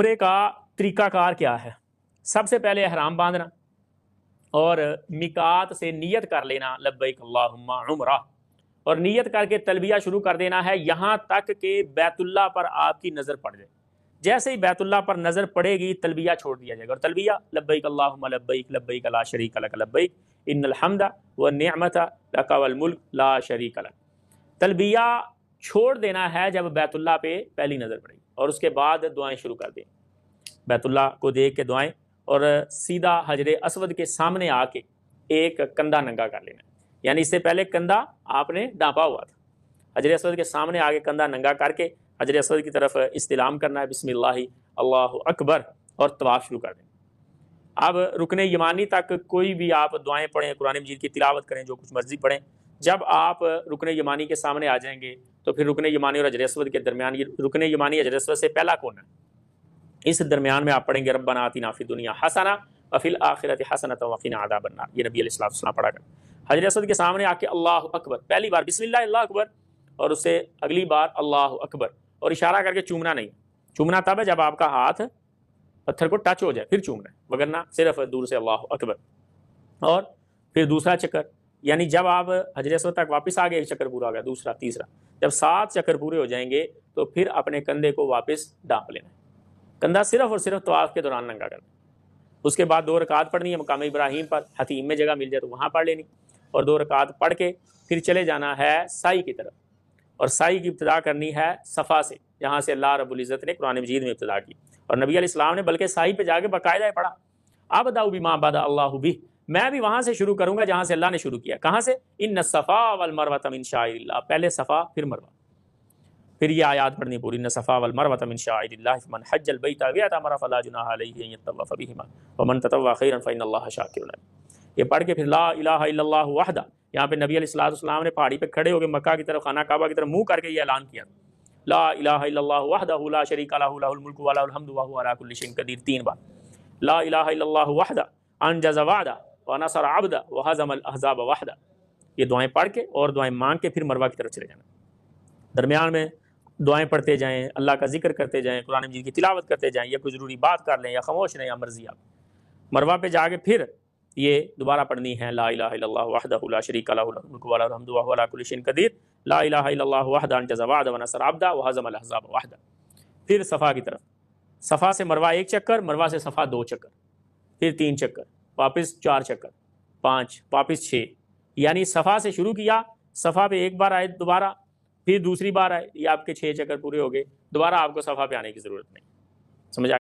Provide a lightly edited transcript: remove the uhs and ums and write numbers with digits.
عمرے کا طریقہ کار کیا ہے؟ سب سے پہلے احرام باندھنا اور میقات سے نیت کر لینا لبیک اللہم عمرہ، اور نیت کر کے تلبیہ شروع کر دینا ہے یہاں تک کہ بیت اللہ پر آپ کی نظر پڑ جائے۔ جیسے ہی بیت اللہ پر نظر پڑے گی تلبیہ چھوڑ دیا جائے گا، اور تلبیہ لبیک اللہم لبیک لبیک لا شریک لک لبیک ان الحمد والنعمت لک والملک لا شریک لک۔ تلبیہ چھوڑ دینا ہے جب بیت اللہ پہ پہلی نظر پڑے گی، اور اس کے بعد دعائیں شروع کر دیں، بیت اللہ کو دیکھ کے دعائیں، اور سیدھا حجر اسود کے سامنے آ کے ایک کندھا ننگا کر لینا، یعنی اس سے پہلے کندھا آپ نے ڈانپا ہوا تھا، حجر اسود کے سامنے آ کے کندھا ننگا کر کے حجر اسود کی طرف استلام کرنا ہے، بسم اللہ اللہ اکبر، اور طواف شروع کر دیں۔ اب رکن یمانی تک کوئی بھی آپ دعائیں پڑھیں، قرآن مجید کی تلاوت کریں، جو کچھ مرضی پڑھیں، جب آپ رکن یمانی کے سامنے آ جائیں گے تو پھر رکن یمانی اور حجر اسود کے درمیان، یہ رکن یمانی حجر اسود سے پہلا کون ہے، اس درمیان میں آپ پڑھیں گے ربنا آتنا فی الدنیا حسنہ وفی الآخرۃ حسنۃ وقنا عذاب النار، یہ نبی علیہ الصلوۃ والسلام پڑھا کر حجر اسود کے سامنے آ کے اللہ اکبر، پہلی بار بسم اللہ اللہ اکبر، اور اس سے اگلی بار اللہ اکبر، اور اشارہ کر کے چومنا نہیں، چومنا تب ہے جب آپ کا ہاتھ پتھر کو ٹچ ہو جائے پھر چومنا ہے، وگرنہ صرف دور سے اللہ اکبر۔ اور پھر دوسرا چکر، یعنی جب آپ حجر اسود تک واپس آ گئے ایک چکر پورا ہو گیا، دوسرا، تیسرا، جب 7 چکر پورے ہو جائیں گے تو پھر اپنے کندھے کو واپس ڈانپ لینا ہے، کندھا صرف اور صرف طواف کے دوران ننگا کرنا۔ اس کے بعد 2 رکعت پڑھنی ہے مقام ابراہیم پر، حتیم میں جگہ مل جائے تو وہاں پڑھ لینی، اور 2 رکعت پڑھ کے پھر چلے جانا ہے سائی کی طرف، اور سائی کی ابتدا کرنی ہے صفا سے، جہاں سے اللہ رب العزت نے قرآن مجید میں ابتدا کی، اور نبی علیہ السلام نے بلکہ سائی پہ جا کے باقاعدہ پڑھا ابدأ بما بدأ اللہ بہ، میں بھی وہاں سے شروع کروں گا جہاں سے اللہ نے شروع کیا۔ کہاں سے؟ ان الصفا والمروۃ من شعائر اللہ، پہلے صفا پھر مروہ، پھر یہ آیات پڑھنی پوری، ان صفا والمروۃ من شعائر اللہ فمن حج البیت او اعتمر فلا جناح علیہ ان یطوف بہما ومن تطوع خیرا فإن اللہ شاکر علیم۔ یہ پڑھ کے پھر لا الہ الا اللہ وحدہ، یہاں پہ نبی علیہ السلام نے پہاڑی پہ کھڑے ہو کے مکہ کی طرف، خانہ کعبہ کی طرف منہ کر کے یہ اعلان کیا، لا الہ الا اللہ وحدہ لا شریک لہ لہ الملک ولہ الحمد وہو علی کل شیء قدیر، 3 بار لا الہ الا اللہ وحدہ انجز وعدہ ونصر عبدہ وہزم الاحزاب وحدہ۔ یہ دعائیں پڑھ کے اور دعائیں مانگ کے پھر مروہ کی طرف چلے جانا، درمیان میں دعائیں پڑھتے جائیں، اللہ کا ذکر کرتے جائیں، قرآن مجید کی تلاوت کرتے جائیں، یا کوئی ضروری بات کر لیں یا خاموش رہیں، یا مرضی آپ۔ مروہ پہ جا کے پھر یہ دوبارہ پڑھنی ہے لا الہ الا اللہ وحدہ لا شریک لہ لہ الملک ولہ الحمد وہو علی کل شیء قدیر، لا الہ الا اللہ وحدہ انجز وعدہ ونصر عبدہ وہزم الاحزاب وحدہ۔ پھر صفا کی طرف، صفا سے مروہ 1 چکر، مروہ سے صفا 2 چکر، پھر 3 چکر، واپس 4 چکر، 5، واپس 6، یعنی صفا سے شروع کیا، صفا پہ 1 بار آئے دوبارہ، پھر دوسری بار آئے، یہ آپ کے 6 چکر پورے ہو گئے، دوبارہ آپ کو صفا پہ آنے کی ضرورت نہیں۔